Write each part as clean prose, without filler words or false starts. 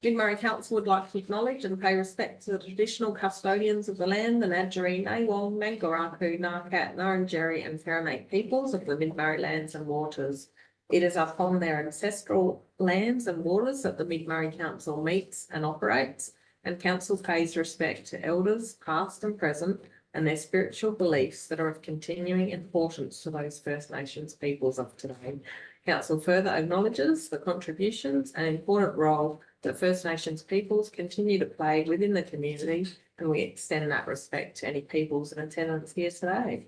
Mid-Murray Council would like to acknowledge and pay respect to the traditional custodians of the land, the Nadgeree, Nawong, Nangaraku, Narkat, Nurrunjeri and Faramate peoples of the Mid-Murray lands and waters. It is upon their ancestral lands and waters that the Mid-Murray Council meets and operates, and Council pays respect to elders, past and present, and their spiritual beliefs that are of continuing importance to those First Nations peoples of today. Council further acknowledges the contributions and important role that First Nations peoples continue to play within the community, and we extend that respect to any peoples in attendance here today.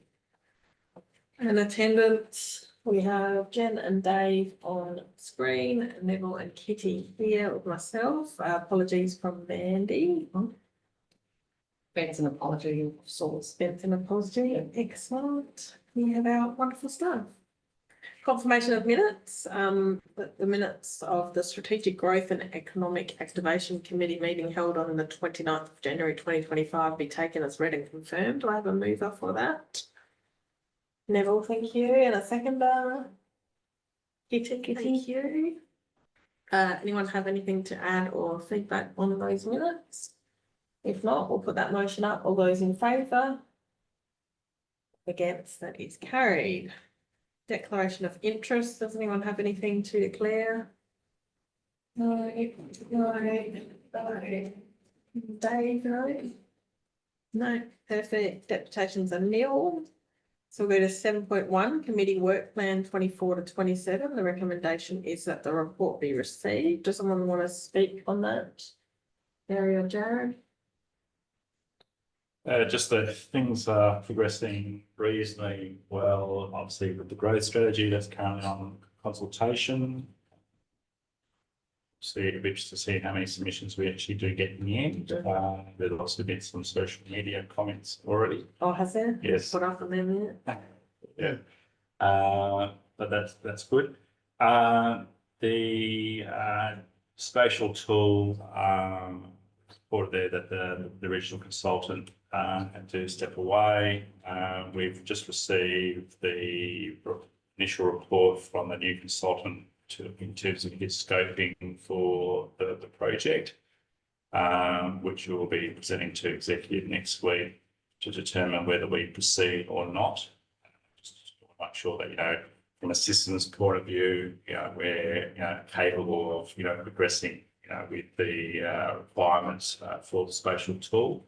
In attendance, we have Jen and Dave on screen, Neville and Kitty here with myself. Apologies from Mandy. Ben's an apology of sorts. Ben's an apology. Excellent. We have our wonderful staff. Confirmation of minutes. The minutes of the Strategic Growth and Economic Activation Committee meeting held on the 29th of January 2025 be taken as read and confirmed. Do I have a mover for that? Neville, thank you. And a seconder? Kitty, thank you. Anyone have anything to add or feedback on those minutes? If not, we'll put that motion up. All those in favour? Against, that is carried. Declaration of interest. Does anyone have anything to declare? No. Dave, no? No. Perfect. Deputations are nil. So we'll go to 7.1, Committee Work Plan 24 to 27. The recommendation is that the report be received. Does someone want to speak on that? Gary or Jared? Just that things are progressing reasonably well, obviously with the growth strategy that's currently on consultation. So it'll be interesting to see how many submissions we actually do get in the end. There's also been some social media comments already. Oh, has there? Yes. Put up on them yet? Yeah. But that's good. The spatial tool reported there that the regional consultant had to step away. We've just received the initial report from the new consultant in terms of his scoping for the project, which we'll be presenting to executive next week to determine whether we proceed or not. Just to make sure that, from a systems point of view, we're capable of progressing with the requirements for the spatial tool.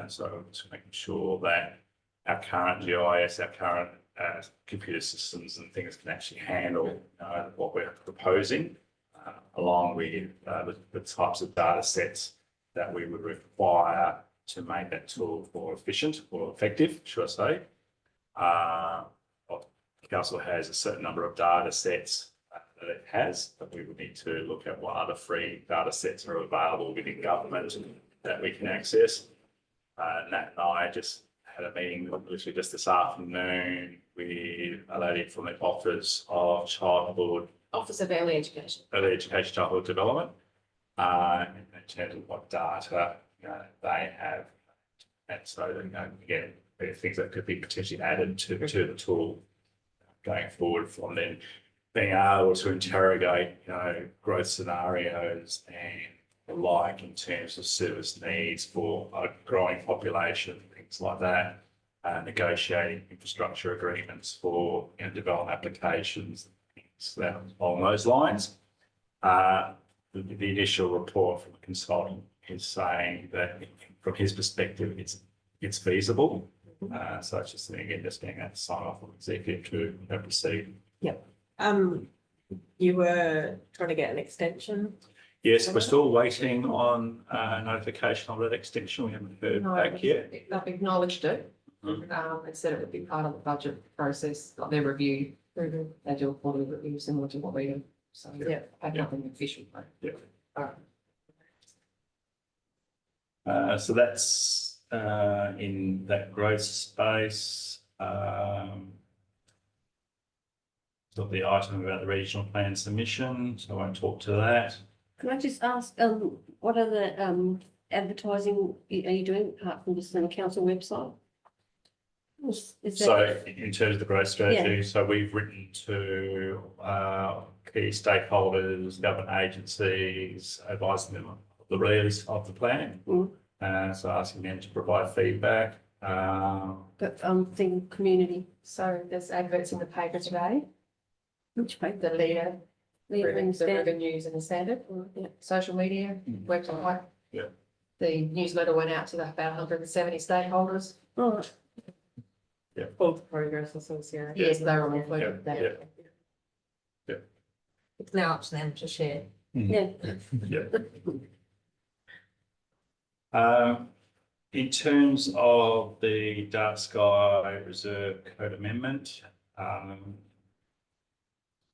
So just making sure that our current GIS, our current computer systems and things can actually handle what we're proposing, along with the types of data sets that we would require to make that tool more efficient or effective, should I say. Council has a certain number of data sets that it has, but we would need to look at what other free data sets are available within government that we can access. Nat and I just had a meeting literally just this afternoon with a lady from the Office of Early Education, Childhood Development, in terms of what data they have, and so again, there are things that could be potentially added to the tool going forward from then being able to interrogate growth scenarios and the like in terms of service needs for a growing population, things like that, negotiating infrastructure agreements for development applications, things along those lines. The initial report from the consultant is saying that from his perspective, it's feasible. So it's just again just getting that sign off from executive to proceed. Yep. You were trying to get an extension. Yes, we're still waiting on notification of that extension. We haven't heard back yet. They've acknowledged it. It said it would be part of the budget process, like their review. They do a quarterly review similar to what we do. So yeah, nothing official. Yeah. All right. So that's in that growth space. Got the item about the regional plan submission, so I won't talk to that. Can I just ask, what other advertising are you doing apart from just on the council website? Is that... So in terms of the growth strategy, so we've written to key stakeholders, government agencies, advising them of the realities of the plan. So asking them to provide feedback. But thing, community, So there's adverts in the paper today, which paper? the leader, Leader and the Standard. River News and the Standard, Yeah. social media, website. Yeah. The newsletter went out to about 170 stakeholders. Oh, Both Progress Association. Yes, they were all included in that. Yeah. It's now up to them to share. yeah. In terms of the Dark Sky Reserve Code Amendment,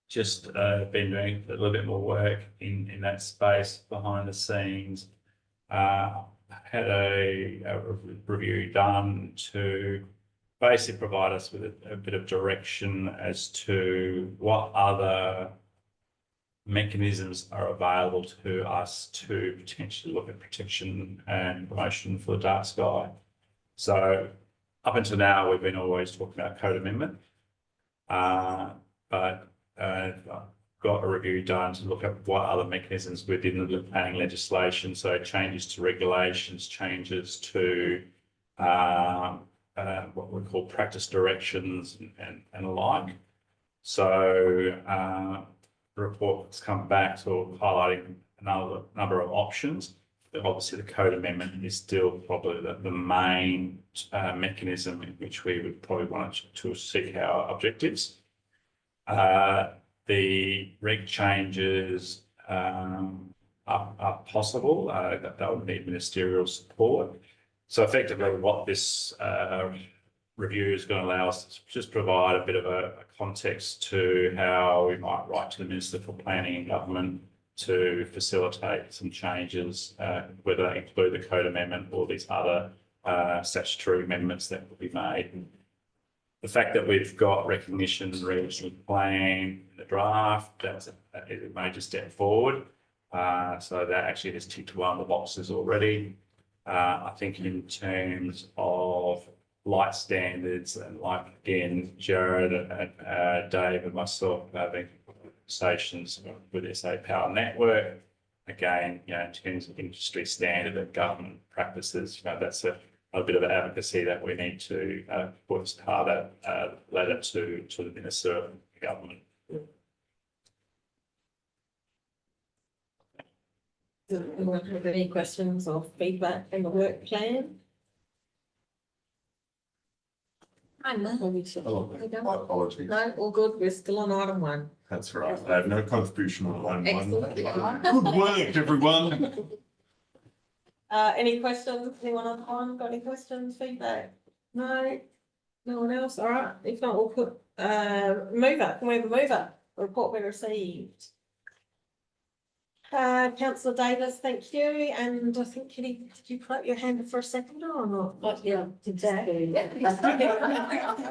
just been doing a little bit more work in that space behind the scenes. Had a review done to basically provide us with a bit of direction as to what other mechanisms are available to us to potentially look at protection and promotion for the dark sky. So up until now, we've been always talking about code amendment, but got a review done to look at what other mechanisms within the planning legislation. So changes to regulations, changes to what we call practice directions and the like. So the report has come back to highlighting another number of options. But obviously, the code amendment is still probably the main mechanism in which we would probably want to seek our objectives. The reg changes are possible. That would need ministerial support. So effectively, what this review is going to allow us to just provide a bit of a context to how we might write to the Minister for Planning and Government to facilitate some changes, whether they include the code amendment or these other statutory amendments that will be made. The fact that we've got recognition and regional plan in the draft, that's a major step forward. So that actually has ticked one of the boxes already. I think in terms of light standards and like again, Jared and Dave and myself having conversations with SA Power Network. Again, in terms of industry standard and government practices, that's a bit of advocacy that we need to put as part of that letter to the Minister of Government. Does anyone have any questions or feedback in the work plan? I'm not. My apologies. No, all good. We're still on item 1. That's right. I have no contribution on line one. Excellent. Good work, everyone. Any questions? Anyone on time? Got any questions, feedback? No? No one else? All right. If not, we'll put, mover. Can we have a mover? A report we received. Councillor Davis, thank you. And I think, Kitty, did you put up your hand for a second or not? Yeah, exactly. I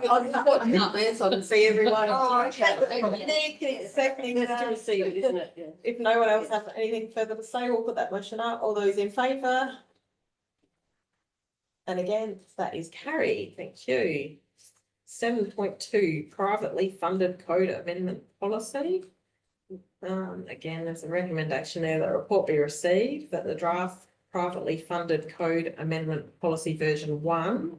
was watching up there so I can see everyone. Oh, okay. Kitty, seconding That's to that. receive it, isn't it? Yeah. If no one else has anything further to say, we'll put that motion up. All those in favour? And against, that is carried. Thank you. 7.2, privately funded code amendment policy. Again, there's a recommendation there that a report be received that the draft privately funded code amendment policy version 1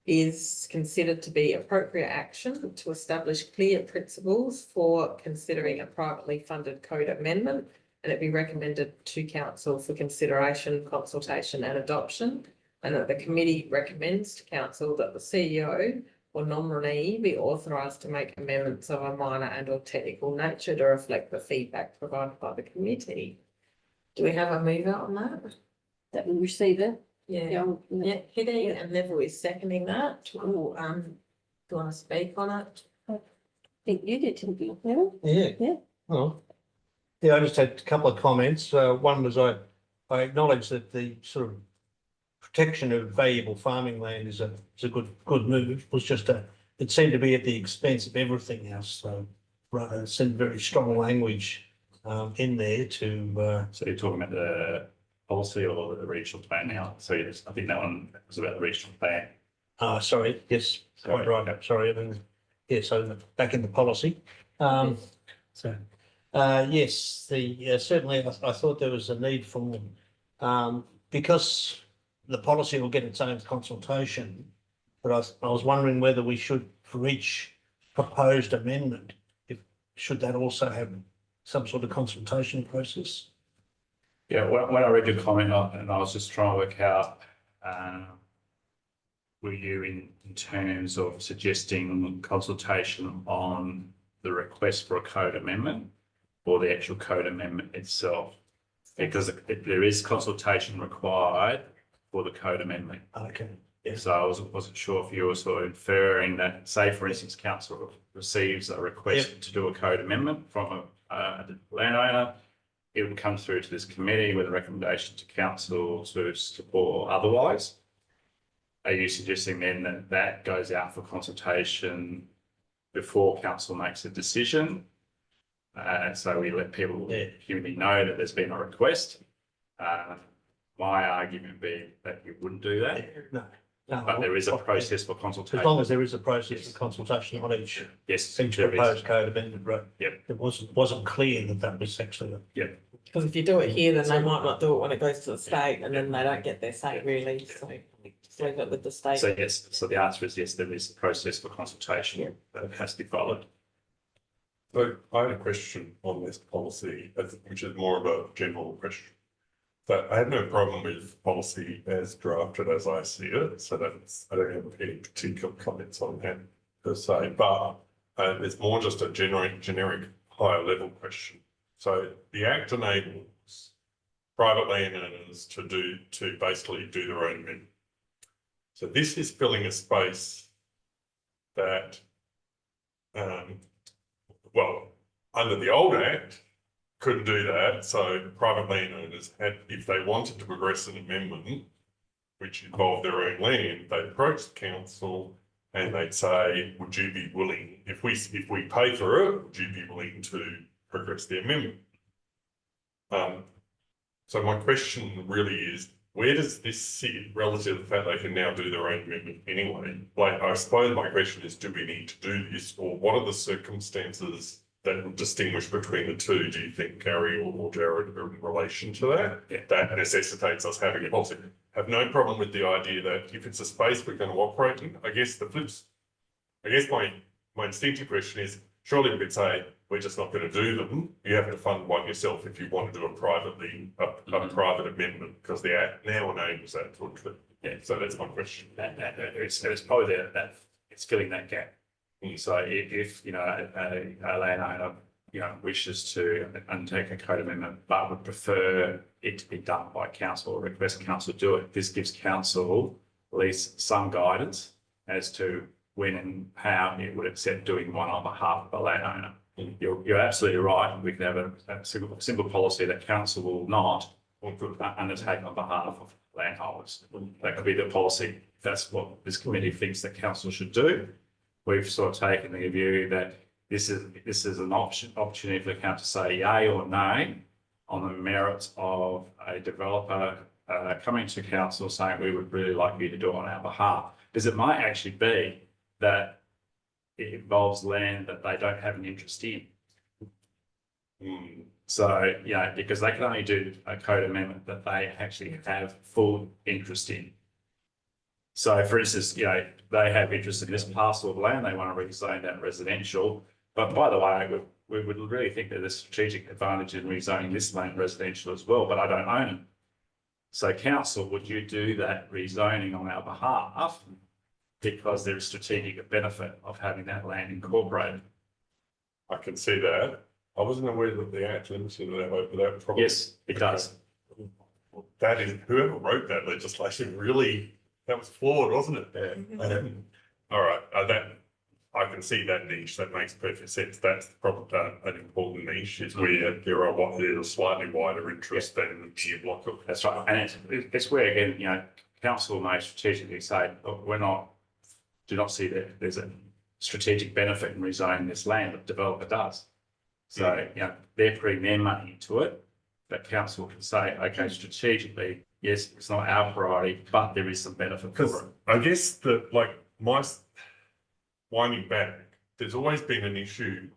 is considered to be appropriate action to establish clear principles for considering a privately funded code amendment, and it be recommended to council for consideration, consultation and adoption, and that the committee recommends to council that the CEO or nominee be authorised to make amendments of a minor and or technical nature to reflect the feedback provided by the committee. Do we have a mover on that? That will receive it. Yeah, Yeah. Kitty and Neville is seconding that. Or, do you want to speak on it? I think you did, didn't you? Neville? Yeah. Yeah. Well, yeah, I just had a couple of comments. One was I acknowledge that the sort of protection of valuable farming land is a good move. It was just it seemed to be at the expense of everything else. So rather some very strong language in there to So you're talking about the policy or the regional plan now? So yes, I think that one was about the regional plan. sorry, yes, quite right. Sorry, I mean, yeah, so back in the policy. So Yes, certainly I thought there was a need for, because the policy will get its own consultation. But I was wondering whether we should, for each proposed amendment, should that also have some sort of consultation process? Yeah, when I read your comment and I was just trying to work out, were you in terms of suggesting consultation on the request for a code amendment or the actual code amendment itself? Because there is consultation required for the code amendment. Okay, yes, So I wasn't sure if you were sort of inferring that, say, for instance, council receives a request to do a code amendment from a landowner. It would come through to this committee with a recommendation to council to support or otherwise. Are you suggesting then that that goes out for consultation before council makes a decision? So we let people community know that there's been a request. My argument being that you wouldn't do that, no. but there is a process for As consultation. long as there is a process for consultation on each Yes, each there is. proposed code amendment, right? Yep. It wasn't clear that that was actually. Because if you do it here, then they might not do it when it goes to the state, and then they don't get their say really, so just leave it with the state. So yes, so the answer is yes, there is a process for consultation that has to be followed. So I had a question on this policy, which is more of a general question. So I have no problem with policy as drafted as I see it, so that's, I don't have any particular comments on that per se, but it's more just a generic higher level question. So the Act enables private landowners to basically do their own amendment. So this is filling a space that, well, under the old Act, couldn't do that. So private landowners had, if they wanted to progress an amendment, which involved their own land, they'd approach the council and they'd say, would you be willing, if we pay for it, would you be willing to progress the amendment? So my question really is, where does this sit relative to the fact they can now do their own amendment anyway? Like, I suppose my question is, do we need to do this, or what are the circumstances that would distinguish between the two, do you think, Gary or Jared, in relation to that? Yeah. That necessitates us having a policy. Have no problem with the idea that if it's a space we're going to operate in, I guess my instinctive question is, surely we could say, we're just not going to do them. You have to fund one yourself if you want to do a private amendment, because the Act now enables that to include. Yeah, so that's my question. It's probably that it's filling that gap. So if you know a landowner wishes to undertake a code amendment but would prefer it to be done by council or request council do it, this gives council at least some guidance as to when and how it would accept doing one on behalf of a landowner. You're absolutely right. We can have a simple policy that council will not undertake on behalf of landholders. That could be the policy. That's what this committee thinks that council should do. We've sort of taken the view that this is an opportunity for the council to say yay or nay on the merits of a developer coming to council saying we would really like you to do it on our behalf. Because it might actually be that it involves land that they don't have an interest in. So, because they can only do a code amendment that they actually have full interest in. So, for instance, they have interest in this parcel of land, they want to rezone that residential. But by the way, we would really think that there's strategic advantage in rezoning this land residential as well, but I don't own it. So, council, would you do that rezoning on our behalf? Because there is strategic benefit of having that land incorporated. I can see that. I wasn't aware that the Act limited that way, but that probably. Yes, it does. That is, whoever wrote that legislation really, that was flawed, wasn't it? Yeah. All right, I can see that niche. That makes perfect sense. That's probably an important niche. Is where there's a slightly wider interest than tier block of. That's right, and it's where again, council may strategically say, look, do not see that there's a strategic benefit in rezoning this land, but the developer does. So, they're putting their money into it, but council can say, okay, strategically, yes, it's not our priority, but there is some benefit for it. I guess that, winding back, there's always been an issue.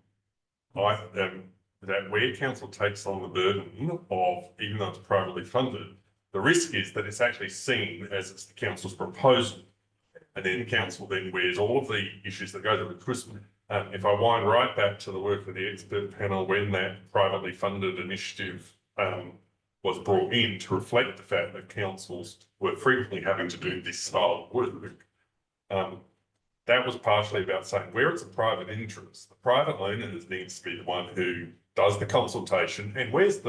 that where council takes on the burden of, even though it's privately funded, the risk is that it's actually seen as it's the council's proposal. And then council then wears all of the issues that go to the Christmas. If I wind right back to the work of the expert panel, when that privately funded initiative was brought in to reflect the fact that councils were frequently having to do this style of work, that was partially about saying where it's a private interest, the private owners needs to be the one who does the consultation and where's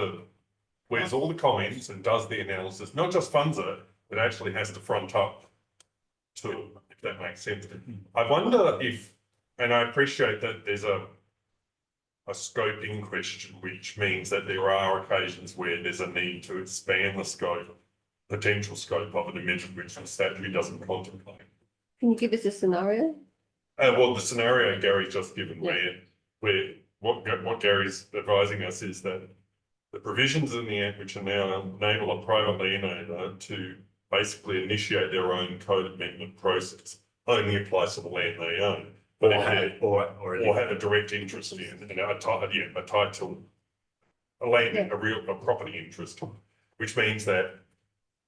all the comments and does the analysis, not just funds it, but actually has to front up to it, if that makes sense. I wonder if, and I appreciate that there's a scoping question, which means that there are occasions where there's a need to expand the scope, potential scope of an amendment which the statute doesn't contemplate. Can you give us a scenario? Well, the scenario Gary's just given, where what Gary's advising us is that the provisions in the Act which are now enable a private landowner to basically initiate their own code amendment process only applies to the land they own. But or have a direct interest in, and a title, a land, a property interest, which means that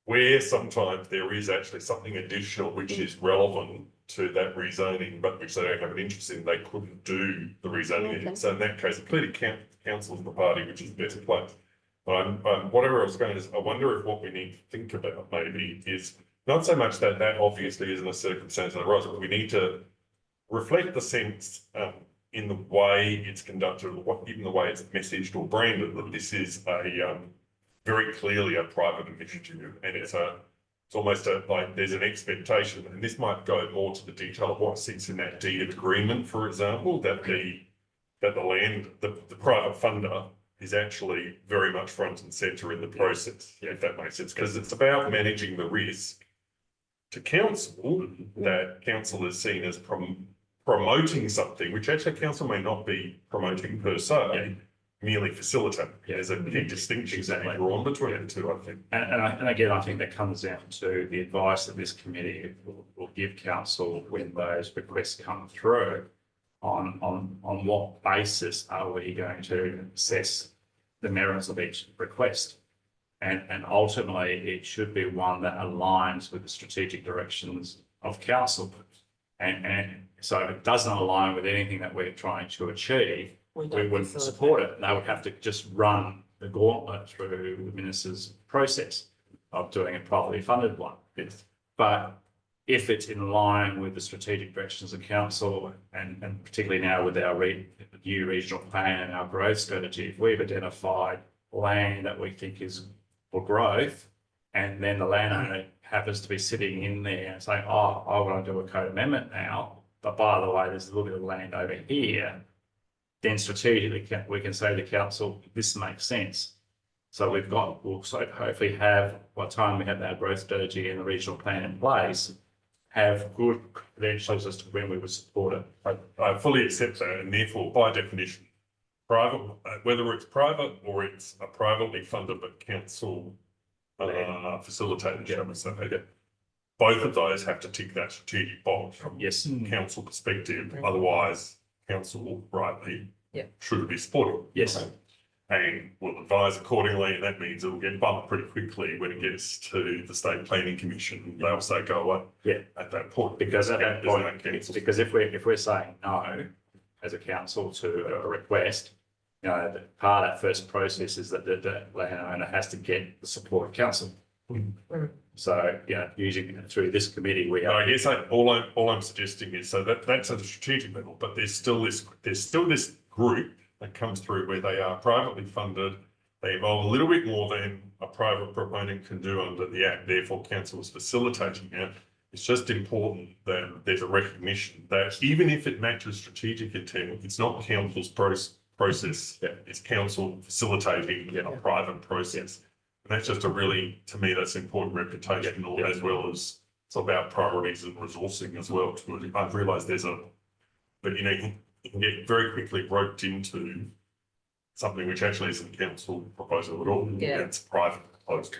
where sometimes there is actually something additional which is relevant to that rezoning, but which they don't have an interest in, they couldn't do the rezoning. Okay. So in that case, clearly council is the party which is better placed. But whatever I was going is, I wonder if what we need to think about maybe is not so much that obviously isn't a circumstance that arises, but we need to reflect the sense in the way it's conducted, even the way it's messaged or branded, that this is a very clearly a private initiative, and it's almost like there's an expectation, and this might go more to the detail of what sits in that deed of agreement, for example, that the private funder is actually very much front and centre in the process, if that makes sense, because it's about managing the risk to council that council is seen as promoting something, which actually council may not be promoting per se, merely facilitating. There's a big distinction that we drawn between the two, I think. And again, I think that comes down to the advice that this committee will give council when those requests come through on what basis are we going to assess the merits of each request. And ultimately, it should be one that aligns with the strategic directions of council. And so if it doesn't align with anything that we're trying to achieve, we wouldn't support it. They would have to just run the gauntlet through the minister's process of doing a properly funded one. But if it's in line with the strategic directions of council, and particularly now with our new regional plan and our growth strategy, if we've identified land that we think is for growth, and then the landowner happens to be sitting in there and saying, oh, I want to do a code amendment now, but by the way, there's a little bit of land over here, then strategically we can say to council, this makes sense. So we'll hopefully have, by the time we have our growth strategy and the regional plan in place, have good credentials as to when we would support it. I fully accept that, and therefore, by definition, private, whether it's private or it's a privately funded but council facilitated, shall we say, both of those have to tick that strategic box from council perspective. Otherwise, council rightly should be supported. Yes. And will advise accordingly, and that means it will get bumped pretty quickly when it gets to the State Planning Commission. They'll say go away at that point. Because at that point, because if we're saying no as a council to a request, you know, part of that first process is that the landowner has to get the support of council. So, using through this committee, we are. I guess all I'm suggesting is, so that's at a strategic level, but there's still this group that comes through where they are privately funded. They involve a little bit more than a private proponent can do under the Act. Therefore, council is facilitating it. It's just important that there's a recognition that even if it matches strategic intent, it's not council's process. It's council facilitating a private process. And that's just to me, that's important reputation, as well as it's about priorities and resourcing as well. I've realised but you can get very quickly roped into something which actually isn't a council proposal at all. It's private proposal.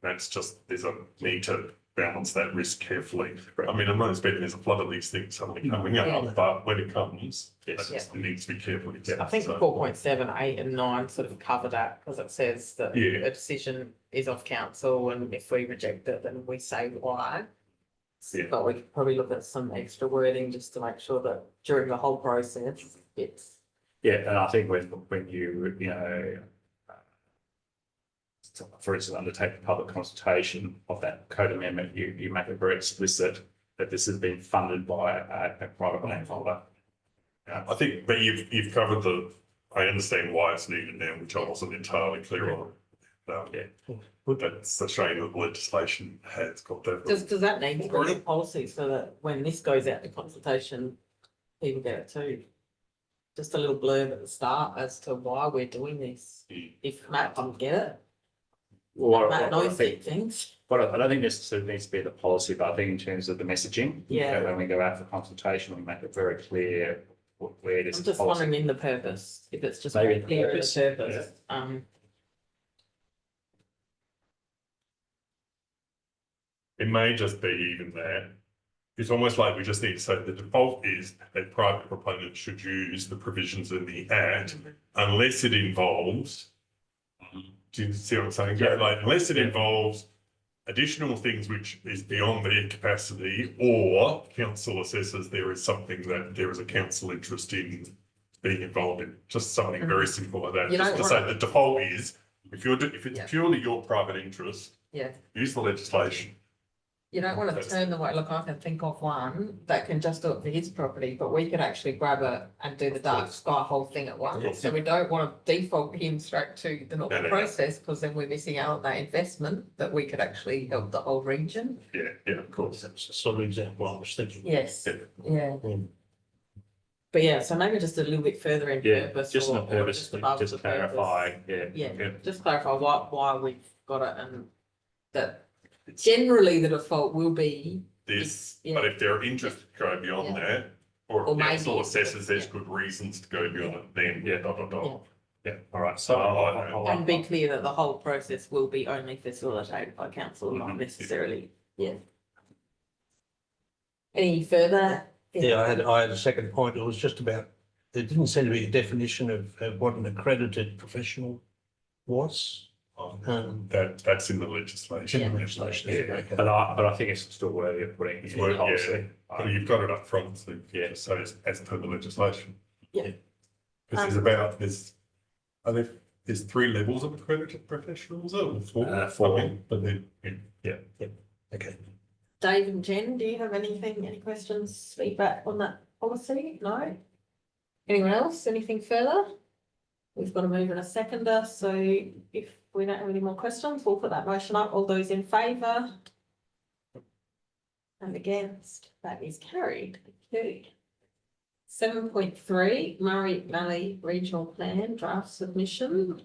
That's just, there's a need to balance that risk carefully. I mean, I'm not expecting there's a flood of these things suddenly coming Yeah. up, but when it comes, Yes. it needs to be carefully done. I think So, 4.7, 8 and 9 sort of cover that, because it says that Yeah. a decision is of council, and if we reject it, then we say why. Yeah. But we could probably look at some extra wording just to make sure that during the whole process, it's. Yeah, and I think when you know, for instance, undertake a public consultation of that code amendment, you make it very explicit that this has been funded by a private landholder. I think, but you've covered I understand why it's needed now, which I wasn't entirely clear on. Yeah. But it's a shame that the legislation has got that. Does that need to be in policy so that when this goes out to consultation, people get it too? Just a little blurb at the start as to why we're doing this. If Matt didn't get it, Well, Matt I knows think, these things. but I don't think necessarily needs to be the policy, but I think in terms of the messaging. Yeah. When we go out for consultation, we make it very clear where it is. I'm just policy. wondering in the purpose, if it's just Maybe very clear in the purpose, purpose. It may just be even that. It's almost like we just need to say the default is that private proponents should use the provisions in the Act unless it involves. Do you see what I'm saying? Yeah. Like, unless it involves additional things which is beyond their capacity, or council assesses there is something that there is a council interest in being involved in, just something very simple like that. You Just don't to say wanna- the default is, if it's Yeah. purely your private interest, Yeah, use the legislation. you don't want to That's- turn the way, look, I can think of one that can just do it for his property, but we could actually grab it and do the dark sky whole thing at once. So we don't want to default him straight to the normal No. process, because then we're missing out on that investment that we could actually help the whole region. Yeah, of course. That's the sort of example I was thinking. Yes, Yeah. yeah. Mm. But yeah, so maybe just a little bit further in Yeah, purpose. just in or- the or purpose, above just the clarify, purpose. yeah. Yeah, just clarify why we've got it, and that generally the default will be, This, Yeah. but if there are interests to go beyond Yeah. that, or Or if council maybe- assesses there's yeah. good reasons to go beyond it, then Yeah. dot, dot, dot. Yeah, all right, so and be clear that the whole process will be only facilitated by council, not Mhm. necessarily, yeah. Any further? Yeah, I had a second point. It was just about, there didn't seem to be a definition of what an accredited professional was. That's in the legislation. Yeah. Legislation. Yeah, Okay. but I think it's still worthy of putting It's in worth- policy. Well, you've got it up front, so Yeah. so it's as per the legislation. Yeah. Because there's 3 levels of accredited professionals, or 4? 4. I mean, but then, yeah. Okay. Dave and Jen, do you have any questions, feedback on that policy? No? Anyone else, anything further? We've got to move in a seconder, so if we don't have any more questions, we'll put that motion up. All those in favour? And against, that is carried. Thank you. 7.3, Murray Valley Regional Plan Draft Submission.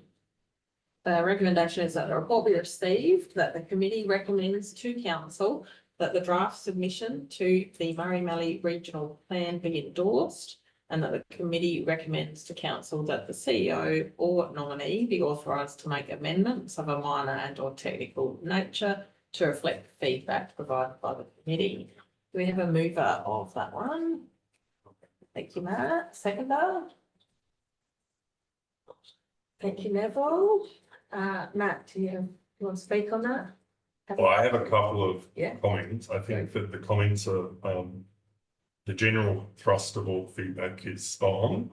The recommendation is that the report be received, that the committee recommends to council that the draft submission to the Murray Valley Regional Plan be endorsed, and that the committee recommends to council that the CEO or nominee be authorised to make amendments of a minor and or technical nature to reflect feedback provided by the committee. Do we have a mover of that one? Thank you, Matt. Seconder? Thank you, Neville. Matt, do you want to speak on that? Well, I have a couple of Yeah. comments. I think that the comments are, the general thrust of all feedback is spot on.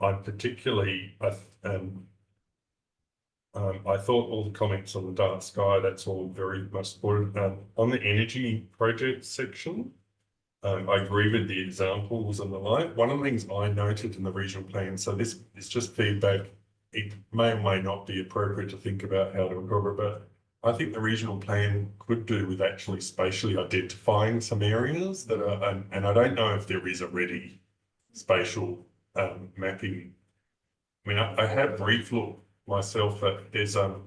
I'm particularly, I thought all the comments on the dark sky, that's all very much supported. On the energy project section, I agree with the examples and the like. One of the things I noted in the regional plan, so this is just feedback. It may or may not be appropriate to think about how to incorporate, but I think the regional plan could do with actually spatially identifying some areas that are, and I don't know if there is a ready spatial mapping. I mean, I have brief look myself at there's the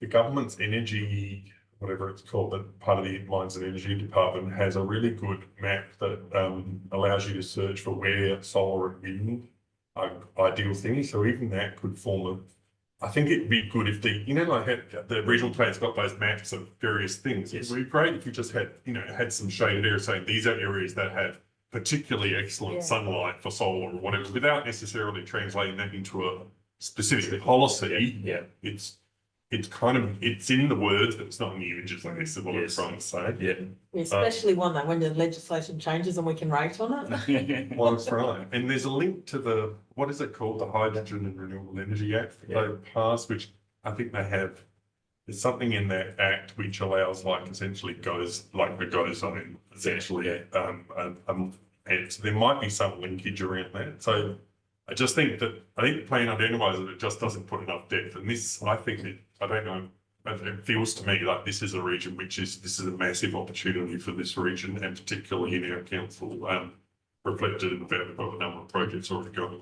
government's energy, whatever it's called, but part of the Mines and Energy Department has a really good map that allows you to search for where solar and wind are ideal things. So even that could form I think it'd be good if like the regional plan's got those maps of various things. Yes. It would be great if you just had, had some shaded areas saying these are areas that have particularly excellent Yeah. sunlight for solar or whatever, without necessarily translating that into a specific policy. Yeah, It's in the words, but it's not in the images, I guess is what I'm Yes. trying to say. yeah. Especially one that when the legislation changes and we can rate on it. Well, that's right. And there's a link to what is it called? The Hydrogen and Renewable Energy Act that they passed, which I think there's something in that act which allows essentially essentially, and so there might be some linkage around that. So I think the plan identifies that it just doesn't put enough depth. And I don't know, it feels to me like this is a region this is a massive opportunity for this region, and particularly in our council, reflected in the fact we've got a number of projects already going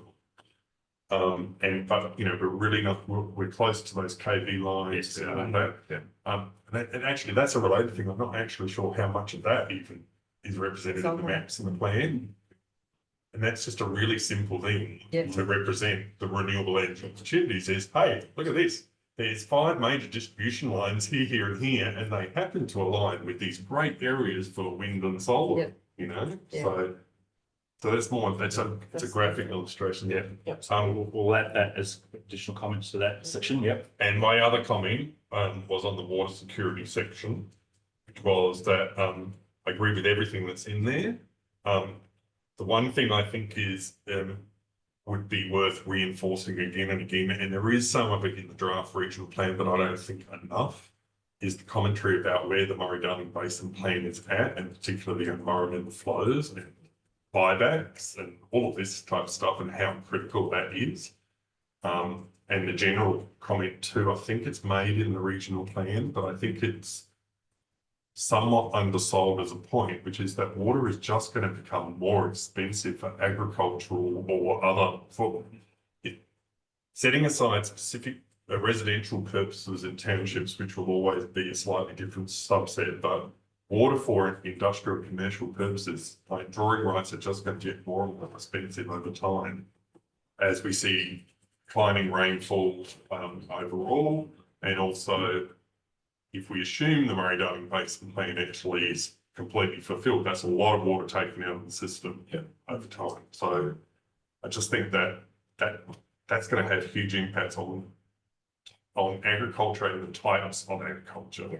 on. But we're really not, we're close to those KV lines. Yes, And that. yeah. And actually, that's a related thing. I'm not actually sure how much of that even is represented in the Somewhere. maps and the plan. And that's just a really simple thing Yep. to represent the renewable energy opportunities is, hey, look at this. There's 5 major distribution lines here, here, and here, and they happen to align with these great areas for wind and solar, Yep. Yeah. So it's a graphic illustration. Yeah. Yep. We'll add that as additional comments to that section, yep. And my other comment was on the water security section, which was that I agree with everything that's in there. The one thing I think is would be worth reinforcing again and again, and there is some of it in the draft regional plan, but I don't think enough, is the commentary about where the Murray-Darling Basin plan is at, and particularly environmental flows and buybacks and all of this type of stuff and how critical that is. And the general comment too, I think it's made in the regional plan, but I think it's somewhat undersold as a point, which is that water is just going to become more expensive for agricultural or other, setting aside specific residential purposes in townships, which will always be a slightly different subset, but water for industrial and commercial purposes, like drawing rights, are just going to get more and more expensive over time as we see climbing rainfall overall, and also if we assume the Murray-Darling Basin plan actually is completely fulfilled, that's a lot of water taken out of the system over time. So I just think that's going to have huge impacts on agriculture and the types of agriculture. Yeah.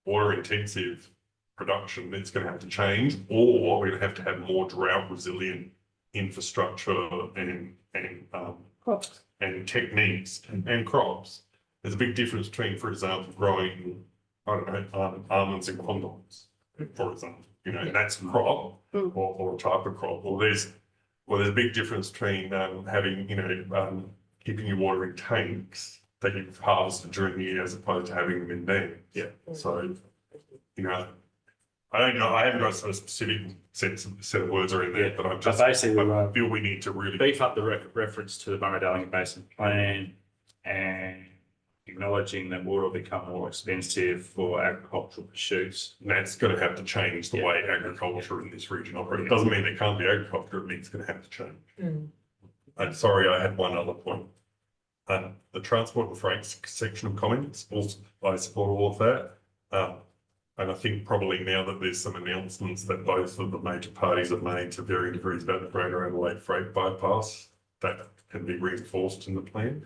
Water intensive production, it's going to have to change, or we're going to have more drought resilient infrastructure and Crops. and techniques and crops. There's a big difference between, for example, growing, almonds and condoms, for example, that's a crop or a type of crop. Or there's a big difference between having, keeping your water in tanks that you've harvested during the year as opposed to having them in dams. Yeah. So, I don't know, I haven't got a specific set of words around there, Yeah. but But basically, I feel we need to really beef up the reference to the Murray-Darling Basin plan and acknowledging that water will become more expensive for agricultural pursuits. That's going to have to change the way agriculture in this region operates. It doesn't mean there can't be agriculture, it means it's going to have to change. I'm sorry, I had one other point. The transport and freight section of comments, also, I support all of that. And I think probably now that there's some announcements that both of the major parties have made to varying degrees about the Greater Adelaide Freight Bypass, that can be reinforced in the plan.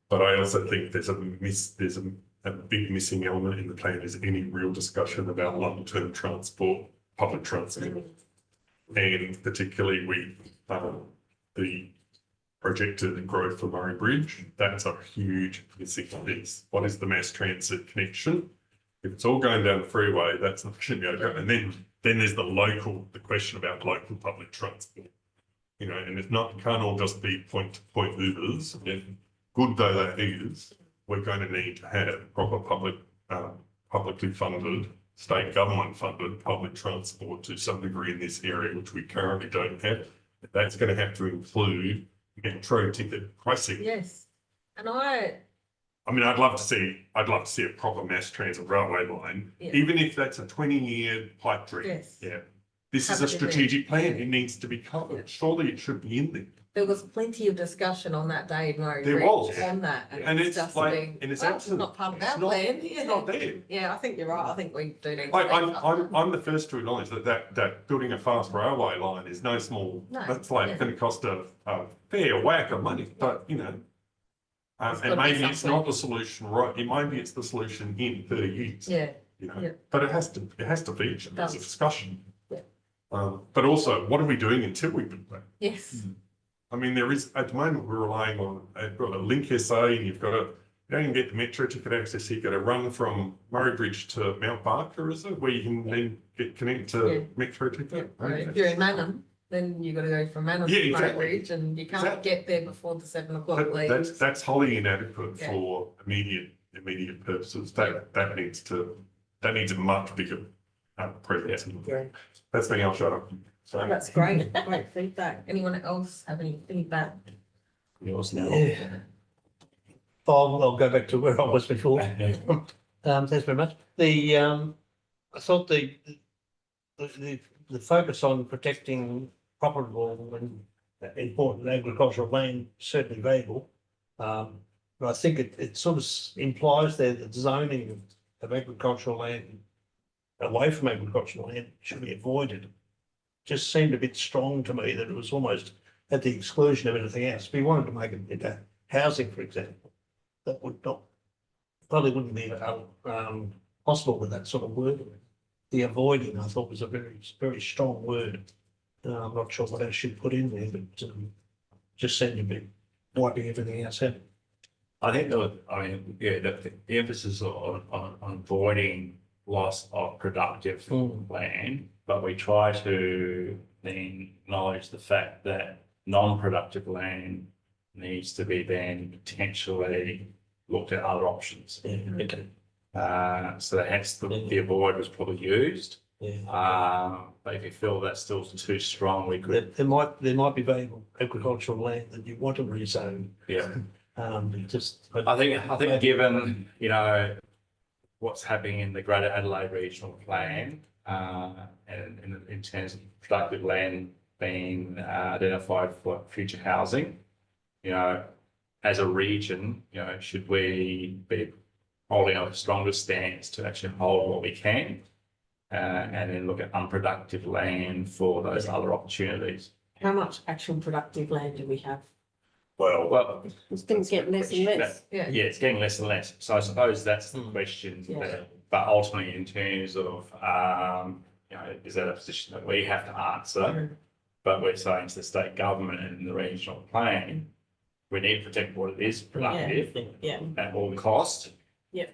But I also think there's a big missing element in the plan is any real discussion about long-term transport, public transport. And particularly the projected growth for Murray Bridge, that's a huge missing piece. What is the mass transit connection? If it's all going down the freeway, that's not going to be okay. And then there's the question about local public transport. And it can't all just be point-to-point Ubers. And good though that is, we're going to need to have proper publicly funded, state government funded public transport to some degree in this area, which we currently don't have. That's going to have to include metro ticket pricing. Yes. And I'd love to see a proper mass transit railway line, even if that's a 20-year pipe dream. yes. Yeah. This is Have a it in there. strategic plan. It needs to be covered. Surely it should be in there. There was plenty of discussion on that day in Murray There Bridge was. on that. And it's just like, being, and it's "Well, absolute- not part of it's our not- plan. It's not there. Yeah, I think you're right. I think we do need to. Like, beef up. I'm the first to acknowledge that building a fast railway line is no small, No, that's like yeah. going to cost a fair whack of money, but you know. There's And gotta be maybe it's something. not the solution, right? Maybe it's the solution in 30 years. Yeah, You know, Yeah. but it has to feature, there's a Does. discussion. Yeah. But also, what are we doing until we build that? yes, I mean, there is, at the moment, we're relying on, you've got a Link SA, and you've got a, you can get the metro ticket access, you got to run from Murray Bridge to Mount Barker, is it, where you can then get connect Yeah. to metro yeah. ticket? If you're in Manham, then you gotta go from Manham Yeah, to Murray exactly. Bridge and you can't Exactly. get there before the 7 o'clock leave. That's wholly inadequate Yeah. for immediate purposes. That needs a much bigger presence. Yeah. That's me, I'll shut up. So that's great, great feedback. Anyone else have any feedback? Yours now. Yeah. I'll go back to where I was before. Thanks very much. I thought the focus on protecting profitable and important agricultural land is certainly valuable. But I think it sort of implies there that zoning of agricultural land away from agricultural land should be avoided. Just seemed a bit strong to me that it was almost at the exclusion of anything else. If we wanted to make it into housing, for example, that would not, probably wouldn't be possible with that sort of word. The avoiding, I thought, was a very, very strong word. I'm not sure what else should put in there, but just seemed to be wiping everything else out. I think the emphasis on avoiding loss of productive land, but we try to then acknowledge the fact that non-productive land needs to be then potentially looked at other options. Yeah, okay. So hence the avoid was probably used. Yeah. But if you feel that's still too strong, we could, There might be valuable agricultural land that you want to rezone. yeah. I I think given, what's happening in the Greater Adelaide Regional Plan, and in terms of productive land being identified for future housing, as a region, should we be holding a stronger stance to actually hold what we can, and then look at unproductive land for those other opportunities. How much actual productive land do we have? Well, Things get less and less. Yeah. yeah, it's getting less and less. So I suppose that's the question. Yeah. But ultimately, in terms of, is that a position that we have to answer? But we're saying to the state government and the regional plan, we need to protect what it is productive Yeah, at all cost. Yep.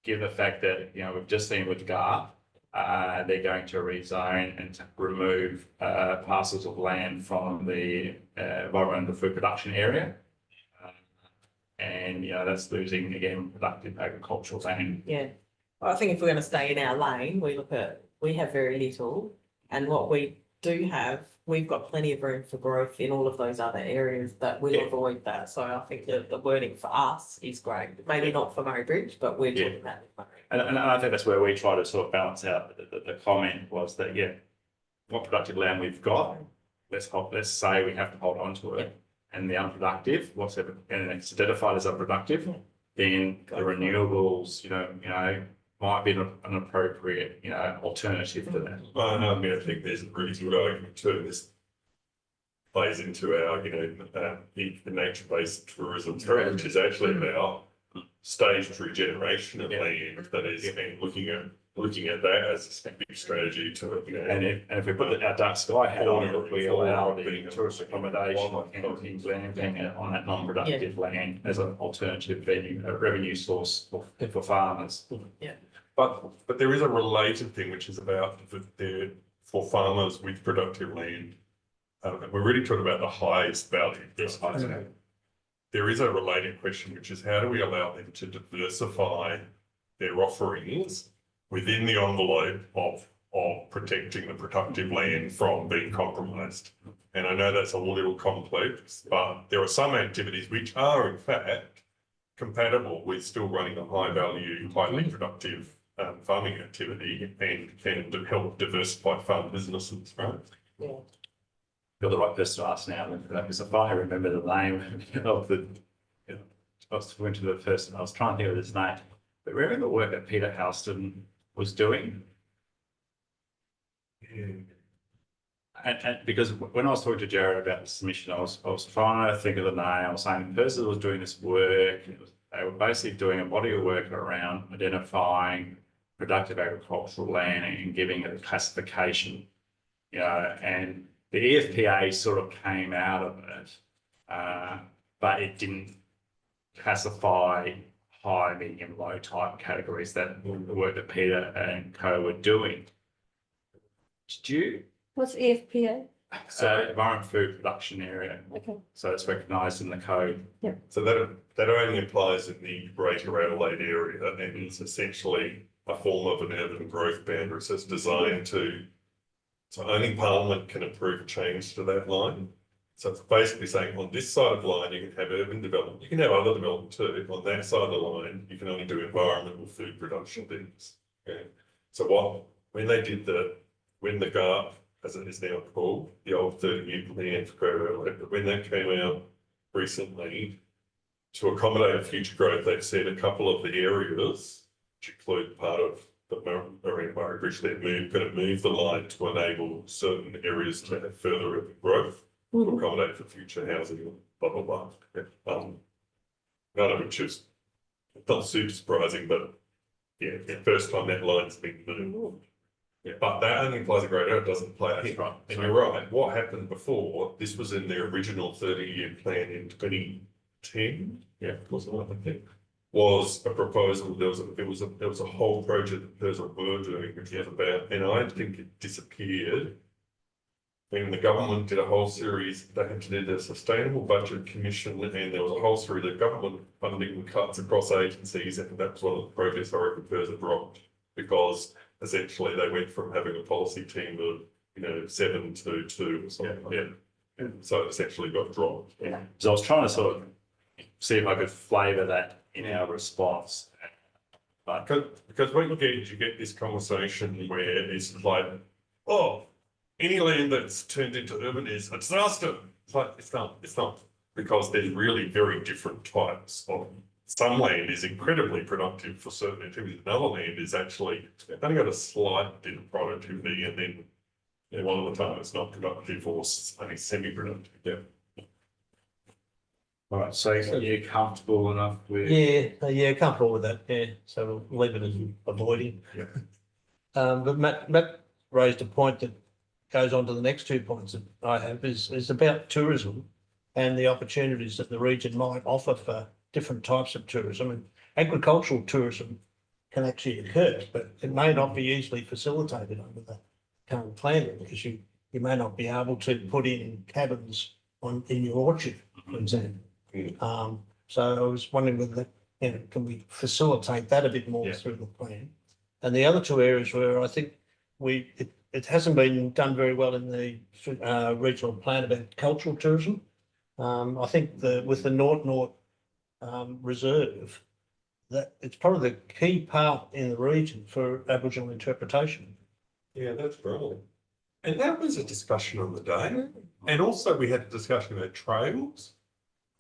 Given the fact that, we've just seen with GAR, they're going to rezone and to remove parcels of land from the environmental food production area. And, that's losing, again, productive agricultural land. yeah. Well, I think if we're gonna stay in our lane, we have very little. And what we do have, we've got plenty of room for growth in all of those other areas that will Yeah. avoid that. So I think the wording for us is great. Maybe not for Murray Bridge, but we're Yeah. doing that with Murray. And I think that's where we try to sort of balance out the comment was that, what productive land we've got, let's say we have to hold on to it. And the unproductive, and it's identified as unproductive, then the renewables, might be an appropriate, alternative to that. I mean, I think there's a really good argument too. This plays into our, the nature-based tourism, which is actually about staged regeneration of land that is looking at that as a big strategy to, And if we put our dark sky hat on, if we allow the being tourist accommodation, camping, glamping on that non-productive land as an alternative venue, a revenue source for farmers. But there is a related thing which is about for farmers with productive land. We're really talking about the highest value. Yes, There is a related question, which is how do we allow them to diversify their offerings within the envelope of protecting the productive land from being compromised? And I know that's a little complex, but there are some activities which are in fact compatible with still running a high value, highly productive farming activity and can help diversify farm businesses, right? Yeah. you're the right person to ask now, because if I remember the name of the, you know, I was talking to the person, I was trying to think of his name, but remember the work that Peter Houston was doing? And because when I was talking to Jared about the submission, I was trying to think of the name. I was saying the person that was doing this work, they were basically doing a body of work around identifying productive agricultural land and giving it a classification, you know, and the EFPA sort of came out of it, but it didn't classify high, medium, low type categories that the work that Peter and co were doing. Did you? What's EFPA? Environment Food Production Area, Okay. so it's recognised in the code. So that only applies in the Greater Adelaide area, and it's essentially a form of an urban growth boundary. So it's designed to, so only Parliament can approve a change to that line. So it's basically saying on this side of the line, you can have urban development, you can have other development too. On that side of the line, you can only do environmental food production things. Okay. So when they did when the GARP, as it is now called, the old 30-year plan for Greater Adelaide, but when that came out recently, to accommodate future growth, they've said a couple of the areas, which include part of the Marine Murray Bridge, they're going to move the line to enable certain areas to have further urban growth, to accommodate for future housing, blah, blah, blah. None of which is not super surprising, but yeah, the first time that line's been moved. Yeah, but that only applies to Greater, it doesn't apply here. Right. And you're right, what happened before, this was in their original 30-year plan in 2010, yeah, wasn't it, I think, was a proposal, there was a whole project that Persil were doing, which was about, and I think it disappeared. And the government did a whole series, they had to do the Sustainable Budget Commission, and there was a whole series of government funding cuts across agencies, and that was one of the projects I reckon Persil dropped, because essentially they went from having a policy team of 7 to 2 or something. Yeah. And so it essentially got dropped. Yeah. So I was trying to sort of see if I could flavour that in our response. But Because what you get this conversation where it's like, oh, any land that's turned into urban is a disaster. It's like, it's not, because there's really very different types of. Some land is incredibly productive for certain activities. Another land is actually only got a slight bit of productivity, and then one of the time it's not productive or only semi-productive. Yeah. all right, so you're comfortable enough with? Yeah, comfortable with that, yeah, so we'll leave it as avoiding. Yeah. But Matt raised a point that goes on to the next 2 points that I have, is about tourism and the opportunities that the region might offer for different types of tourism. And agricultural tourism can actually occur, but it may not be easily facilitated under the current plan, because you may not be able to put in cabins in your orchard, for example. So I was wondering whether can we facilitate that a bit more through the plan? And the other two areas where I think it hasn't been done very well in the regional plan about cultural tourism. I think with the North Reserve, that it's probably the key part in the region for Aboriginal interpretation. Yeah, that's brilliant. And that was a discussion on the day. And also we had a discussion about trails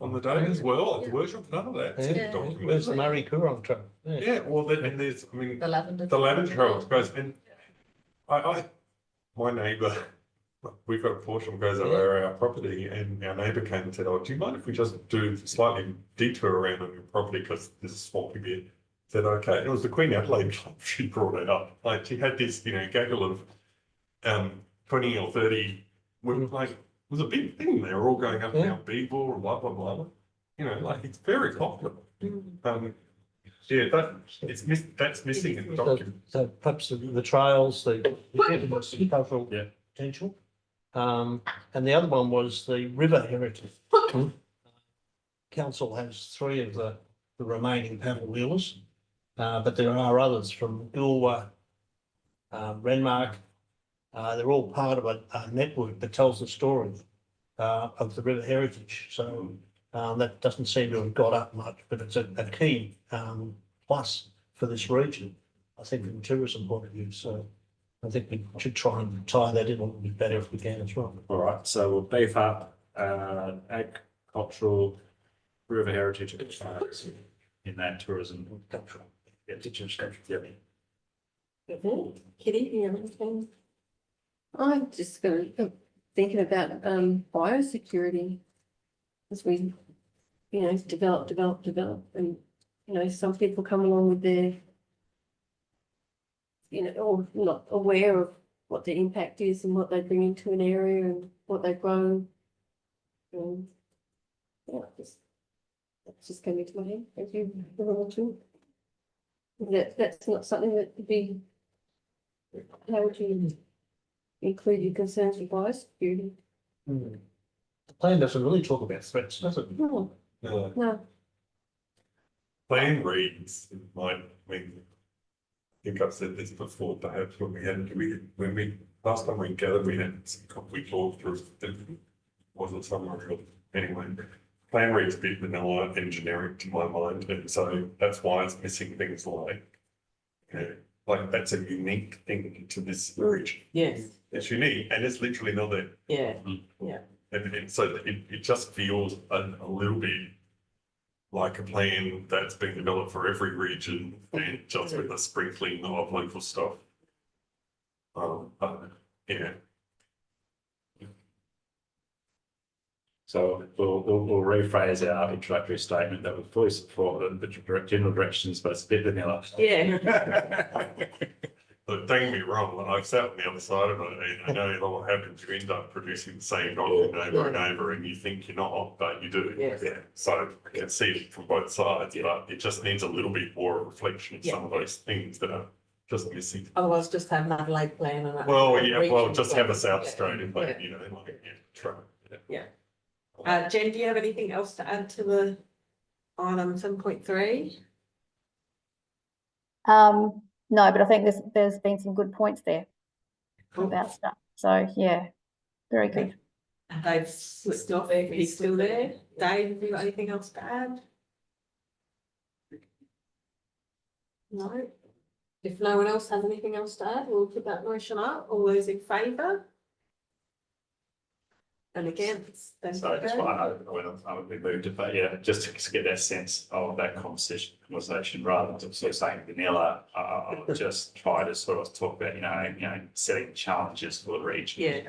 on the day as well, at the workshop. None of that. Yeah. Where's the Murray Coorong Trail? Yeah, well, and there's, I mean, The lavender. the lavender trail goes, and my neighbour, we've got a portion that goes over our property, and our neighbour came and said, oh, do you mind if we just do slightly detour around on your property because there's a swampy bit? I said, okay. And it was the Queen Adelaide Club, she brought it up. Like, she had this, gaggle of 20 or 30 women, like, it was a big thing. They were all going up and down Beeble and blah, blah, blah. Like, it's very popular. Yeah, that's missing in the document. So perhaps the trails, the cultural potential. And the other one was the river heritage. Council has 3 of the remaining paddle wheelers, but there are others from Goolwa, Renmark. They're all part of a network that tells the story of the river heritage. So that doesn't seem to have got up much, but it's a key plus for this region, I think, from a tourism point of view. So I think we should try and tie that in a little bit better if we can as well. All right, so we'll beef up agricultural, river heritage in that tourism. Yeah, Indigenous culture, yeah. Kitty, do you have anything? I'm just thinking about biosecurity. As we, develop, and, some people come along with their, or not aware of what the impact is and what they bring into an area and what they grow. And yeah, that's just coming to my head as you mentioned. That's not something that could be, how would you include your concerns with biosecurity? The plan doesn't really talk about threats, does it? No, No. no. Plan reads, I think I've said this before, perhaps last time we gathered, we had we talked through, it wasn't summary, anyway. Plan reads a bit vanilla engineering to my mind, and so that's why it's missing things like, like that's a unique thing to this region. Yes, It's unique, and it's literally not there. yeah, And so it just feels a little bit like a plan that's been developed for every region and just with a sprinkling of local stuff. Yeah. So we'll rephrase our introductory statement that we fully support the general directions, but it's a bit vanilla. yeah, Look, don't get me wrong, I've sat on the other side of it, and I know what happens. You end up producing the same document over and over, and you think you're not, but you do. Yes. Yeah, so I can see it from both sides, but it just needs a little bit more reflection of some of those things that are just missing. otherwise just have an Adelaide plan and. Well, regional just have a plan. South Yeah. Australian plan, Yeah. try. Jen, do you have anything else to add to the item 7.3? No, but I think there's been some good points there about stuff. So yeah, very good. Dave slipped off, he's still there. Dave, have you got anything else to add? No? If no one else has anything else to add, we'll put that motion up. All those in favour? And against? Then So that's why I would be moved it, but yeah, just to get that sense of that conversation rather than sort of saying vanilla, I would just try to sort of talk about, setting challenges for the region. Yeah,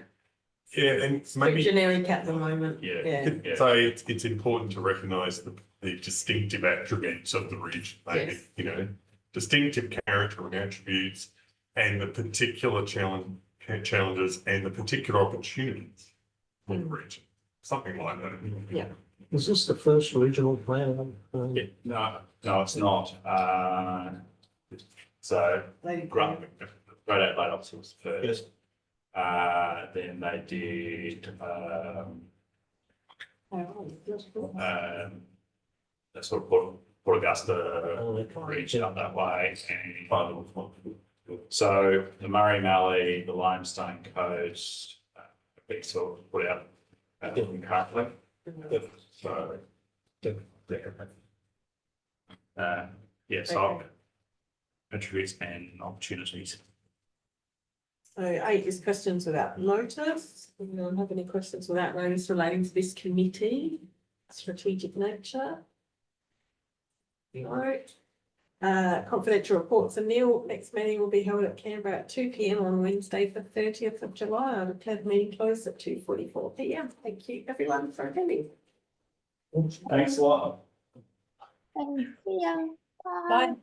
Yeah, and it's maybe. generic at the moment. Yeah. Yeah. So it's important to recognise the distinctive attributes of the region, maybe, Yes. Distinctive character and attributes and the particular challenges and the particular opportunities for the region, something like that. Yeah. Is this the first regional plan? Yeah, no, it's not. So Great Adelaide obviously was first. Then they did that sort of Port Augusta region up that way, and so the Murray Mallee, the Limestone Coast, they sort of put out currently. So so attributes and opportunities. So 8 is questions without notice. Anyone have any questions without notice relating to this committee? Strategic nature? No. Confidential reports and Neil, next meeting will be held at Canberra at 2 p.m. on Wednesday, the 30th of July. I declare the meeting closed at 2:44 p.m. Thank you everyone for attending. Thanks a lot. Thank you. Bye.